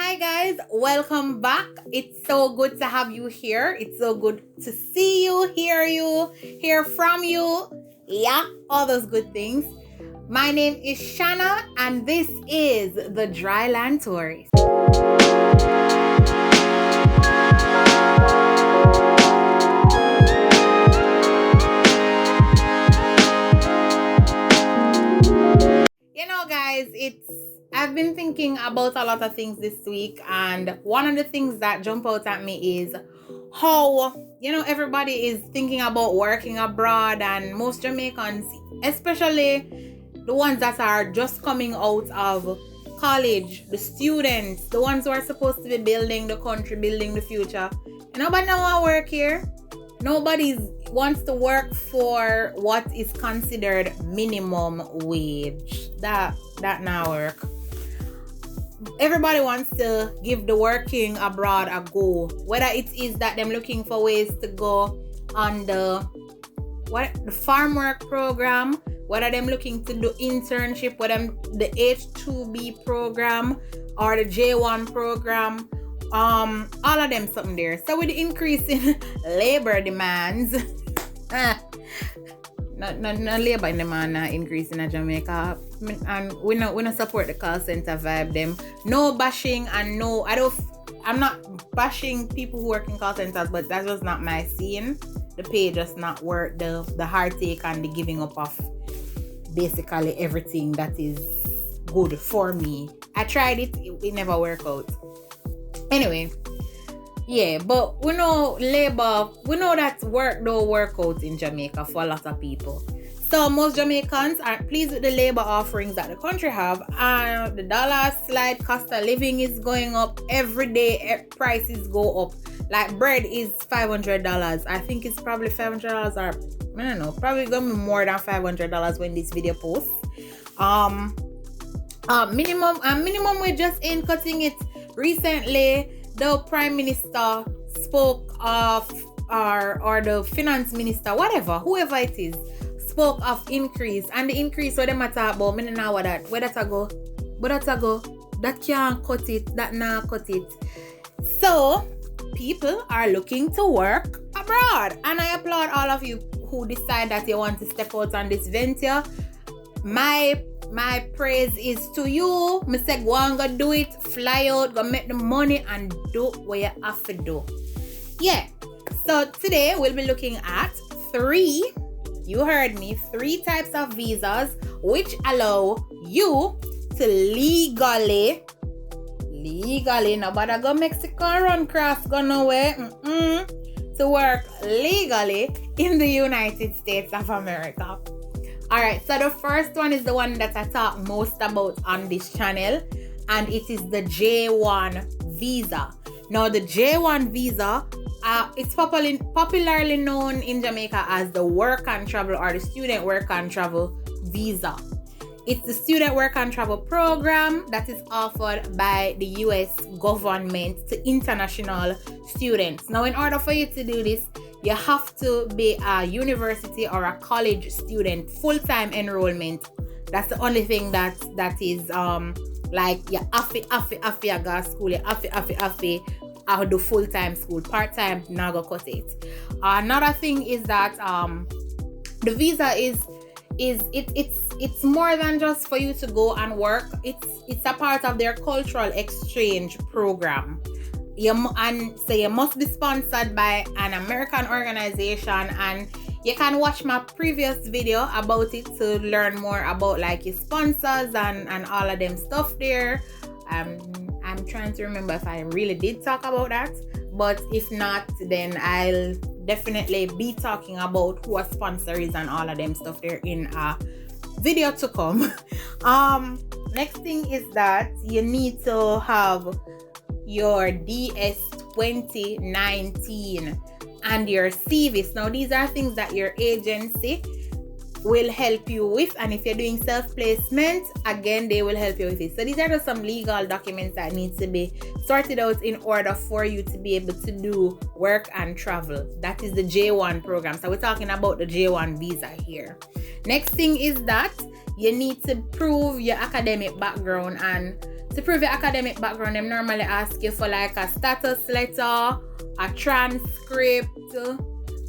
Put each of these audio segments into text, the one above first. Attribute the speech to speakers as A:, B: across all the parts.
A: Hi guys, welcome back. It's so good to have you here. It's so good to see you, hear from you. Yeah, all those good things. My name is Shanna and this is the Dryland Tourist. You know guys, I've been thinking about a lot of things this week, and one of the things that jump out at me is how, everybody is thinking about working abroad, and most Jamaicans, especially the ones that are just coming out of college, the students, the ones who are supposed to be building the country, building the future. Nobody want to work here. Nobody wants to work for what is considered minimum wage. That now work. Everybody wants to give the working abroad a go. Whether it is that them looking for ways to go on the farm work program, whether them looking to do internship, whether the H2B program or the J1 program. All of them something there. So with the increase in labor demands, no labor demand increase in Jamaica, and we not support the call center vibe. Them no bashing and no, I'm not bashing people who work in call centers, but that's just not my scene. The pay just not worth the heartache and the giving up of basically everything that is good for me. I tried it never worked out. Anyway, yeah, but we know that work don't work out in Jamaica for a lot of people. So most Jamaicans aren't pleased with the labor offerings that the country have, and the dollar slide, cost of living is going up every day. Prices go up. Like bread is $500. I think it's probably $500, or I don't know, probably gonna be more than $500 when this video posts. Minimum wage just ain't cutting it. Recently, the Prime Minister spoke of, or the Finance Minister, whoever it is, spoke of increase, and the increase what them talk about, me know where that go, that can't cut it, that not cut it. So people are looking to work abroad, and I applaud all of you who decide that you want to step out on this venture. My praise is to you. Me say go and go do it, fly out, go make the money and do what you have to do. Yeah. So today we'll be looking at three types of visas which allow you to legally, nobody go Mexico run cross go nowhere, to work legally in the United States of America. Alright, so the first one is the one that I talk most about on this channel, and it is the J1 visa. Now the J1 visa, it's popularly known in Jamaica as the work and travel, or the student work and travel visa. It's the student work and travel program that is offered by the US government to international students. Now in order for you to do this, you have to be a university or a college student, full-time enrollment. That's the only thing that is like you have to go school, you have to do full-time school, part-time now go cut it. Another thing is that the visa it's more than just for you to go and work. It's a part of their cultural exchange program. You must be sponsored by an American organization, and you can watch my previous video about it to learn more about like your sponsors and all of them stuff there. I'm trying to remember if I really did talk about that, but if not, then I'll definitely be talking about who a sponsor is and all of them stuff there in a video to come. Next thing is that you need to have your DS 2019 and your CVs. Now these are things that your agency will help you with, and if you're doing self-placement, again they will help you with it. So these are just some legal documents that need to be sorted out in order for you to be able to do work and travel. That is the J1 program. So we're talking about the J1 visa here. Next thing is that you need to prove your academic background, and to prove your academic background, them normally ask you for like a status letter, a transcript,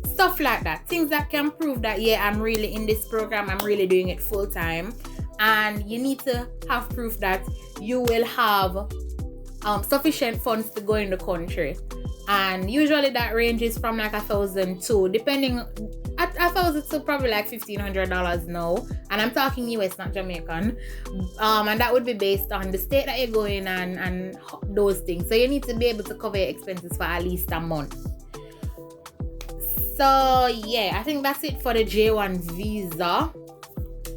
A: stuff like that. Things that can prove that, yeah, I'm really in this program, I'm really doing it full time. And you need to have proof that you will have sufficient funds to go in the country. And usually that ranges from like $1,000 depending at $1,000 to probably like $1,500 now. And I'm talking US, not Jamaican. And that would be based on the state that you're going and those things. So you need to be able to cover your expenses for at least a month. So yeah, I think that's it for the J1 visa.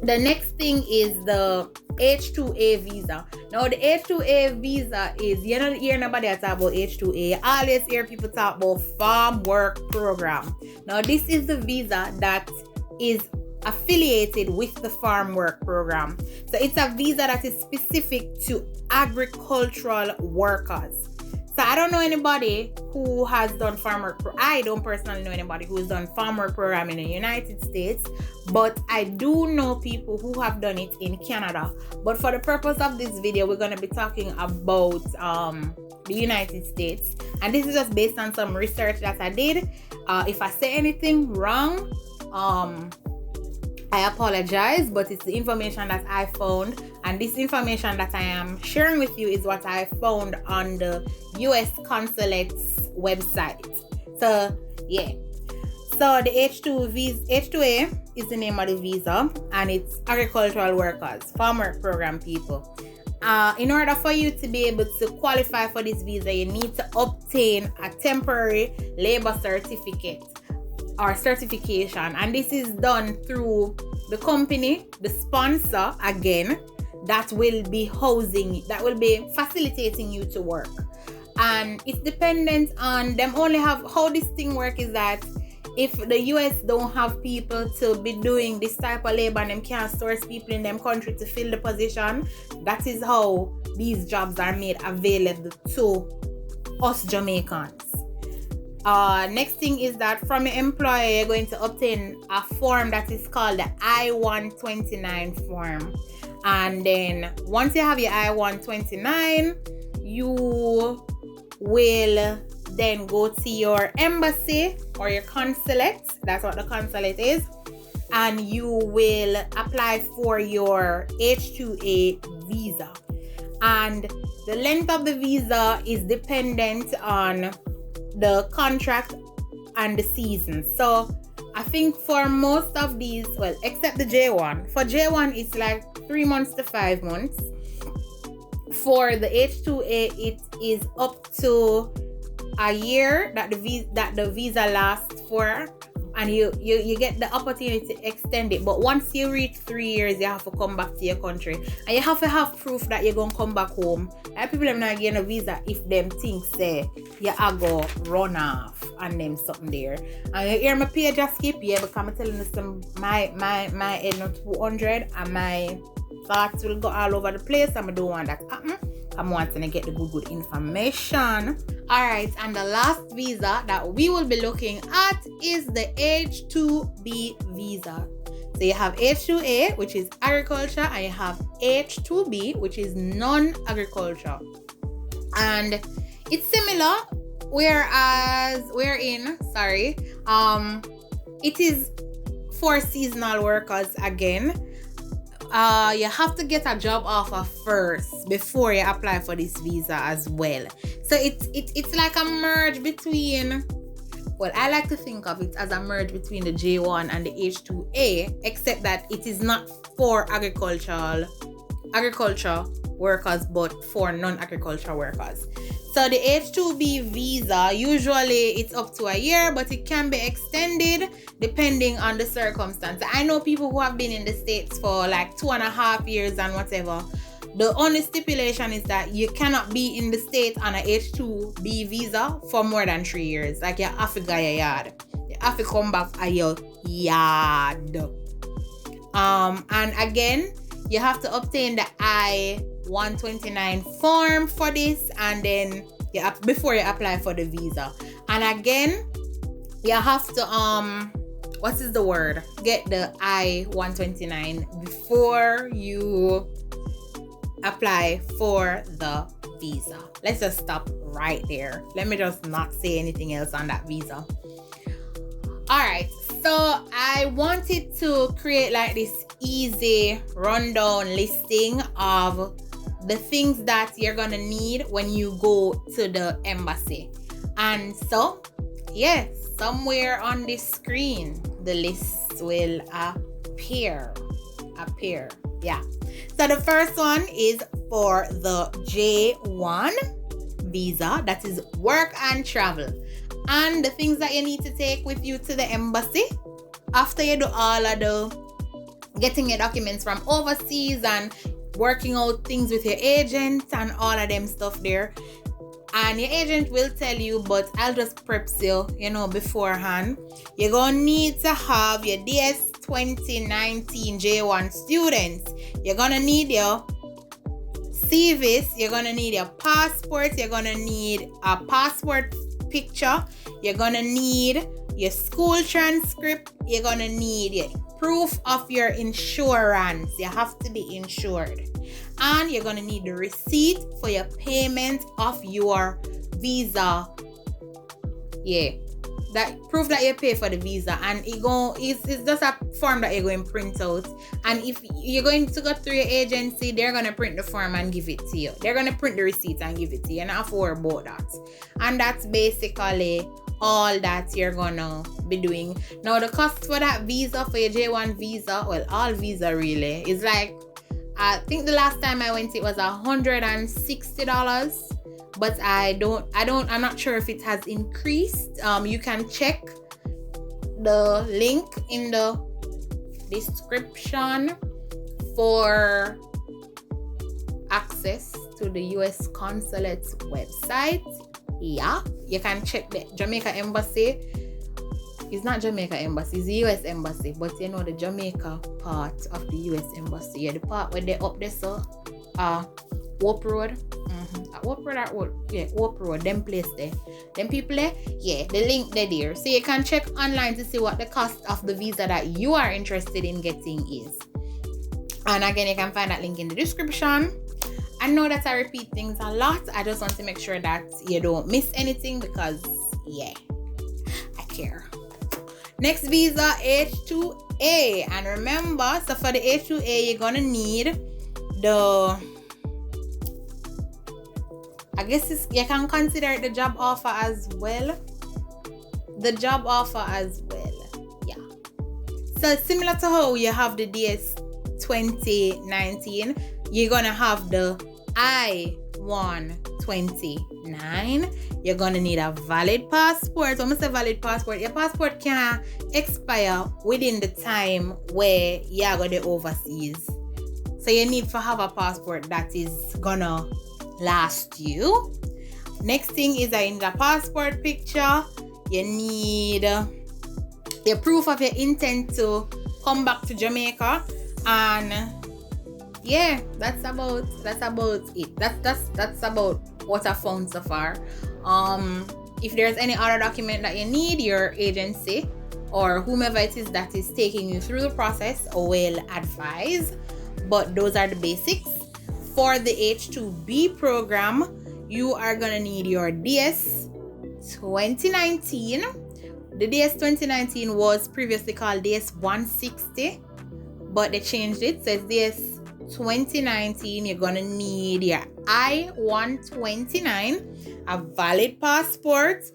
A: The next thing is the H2A visa. Now the H2A visa is, you don't hear nobody talk about H2A. You always hear people talk about farm work program. Now this is the visa that is affiliated with the farm work program. So it's a visa that is specific to agricultural workers. So I don't know anybody who has done farm work. I don't personally know anybody who has done farm work program in the United States, but I do know people who have done it in Canada. But for the purpose of this video, we're going to be talking about the United States, and this is just based on some research that I did. If I say anything wrong, I apologize, but it's the information that I found, and this information that I am sharing with you is what I found on the US consulate's website. So yeah, so the H2A is the name of the visa, and it's agricultural workers, farm work program people. In order for you to be able to qualify for this visa, you need to obtain a temporary labor certificate or certification, and this is done through the company, the sponsor again, that will be facilitating you to work. And it's dependent on them. Only have, how this thing work is that if the US don't have people to be doing this type of labor and them can't source people in them country to fill the position, that is how these jobs are made available to us Jamaicans. Next thing is that from your employer, you're going to obtain a form that is called the I-129 form. And then once you have your I-129, you will then go to your embassy or your consulate. That's what the consulate is. And you will apply for your H2A visa. And the length of the visa is dependent on the contract and the season. So I think for most of these, well, except the J1, for J1 it's like 3 months to 5 months. For the H2A, it is up to a year that the visa lasts for, and you get the opportunity to extend it. But once you reach 3 years, you have to come back to your country, and you have to have proof that you're gonna come back home. Like people are not getting a visa if them think say you are go run off and them something there. And you hear my page just skip, yeah, because I'm telling you some my head not 200 and my thoughts will go all over the place. I don't want that happen. I'm wanting to get the good information. Alright, and the last visa that we will be looking at is the H2B visa. So you have H2A, which is agriculture, and you have H2B, which is non-agriculture. And it's similar, whereas it is for seasonal workers again. You have to get a job offer first before you apply for this visa as well. So it's like a merge between, well, I like to think of it as a merge between the J1 and the H2A, except that it is not for agriculture workers, but for non-agricultural workers. So the H2B visa, usually it's up to a year, but it can be extended depending on the circumstance. I know people who have been in the States for like 2.5 years and whatever. The only stipulation is that you cannot be in the States on a H2B visa for more than 3 years. Like you have to go your yard. You have to come back at your yard. And again, you have to obtain the I-129 form for this, and then before you apply for the visa. And again, you have to get the I-129 before you apply for the visa. Let's just stop right there. Let me just not say anything else on that visa. Alright, so I wanted to create like this easy rundown listing of the things that you're gonna need when you go to the embassy. And so, yes, somewhere on this screen, the list will appear. Yeah. So the first one is for the J1 visa, that is work and travel. And the things that you need to take with you to the embassy after you do all of the getting your documents from overseas and working out things with your agent and all of them stuff there. And your agent will tell you, but I'll just prep you, beforehand. You're going to need to have your DS 2019 J1 students. You're going to need your CVs. You're going to need your passport. You're going to need a passport picture. You're going to need your school transcript. You're going to need your proof of your insurance. You have to be insured. And you're going to need the receipt for your payment of your visa. Yeah. That proof that you pay for the visa. And it's just a form that you're going to print out. And if you're going to go through your agency, they're going to print the form and give it to you. They're going to print the receipt and give it to you. And not worry about that. And that's basically all that you're gonna be doing. Now the cost for that visa, for your J1 visa, well, all visa really, is like, I think the last time I went it was $160, but I'm not sure if it has increased. You can check the link in the description for access to the US consulate's website. Yeah, you can check the Jamaica embassy. It's not Jamaica embassy, it's the US embassy, but the Jamaica part of the US embassy. Yeah, the part where they up there, so Warp Road. Warp Road, them place there. Them people there, yeah, the link there. So you can check online to see what the cost of the visa that you are interested in getting is. And again, you can find that link in the description. I know that I repeat things a lot. I just want to make sure that you don't miss anything because, yeah, I care. Next visa, H2A. And remember, so for the H2A, you're going to need you can consider it the job offer as well. Yeah. So similar to how you have the DS 2019, you're going to have the I-129. You're going to need a valid passport. When I say valid passport, your passport can expire within the time where you're going to overseas. So you need to have a passport that is going to last you. Next thing is in the passport picture, you need your proof of your intent to come back to Jamaica. And yeah, that's about it. That's about what I found so far. If there's any other document that you need, your agency or whomever it is that is taking you through the process will advise. But those are the basics. For the H2B program, you are gonna need your DS 2019. The DS 2019 was previously called DS 160, but they changed it, so it's DS 2019. You're gonna need your I-129, a valid passport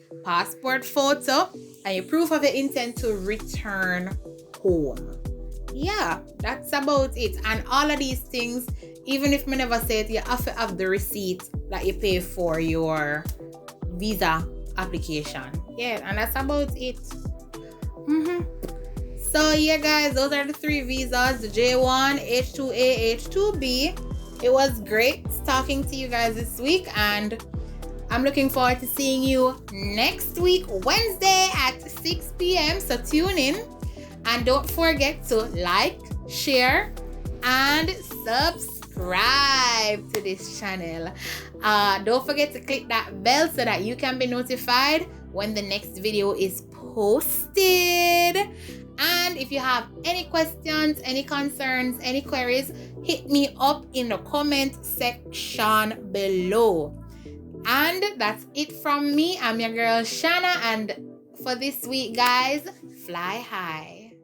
A: photo, and your proof of your intent to return home. Yeah, that's about it. And all of these things, even if me never say it, you have to have the receipt that you pay for your visa application. Yeah, and that's about it. So yeah, guys, those are the three visas: the J1, H2A, H2B. It was great talking to you guys this week, and I'm looking forward to seeing you next week, Wednesday at 6 p.m. So tune in, and don't forget to like, share, and subscribe to this channel. Don't forget to click that bell so that you can be notified when the next video is posted. And if you have any questions, any concerns, any queries, hit me up in the comment section below. And that's it from me. I'm your girl Shanna, and for this week, guys, fly high.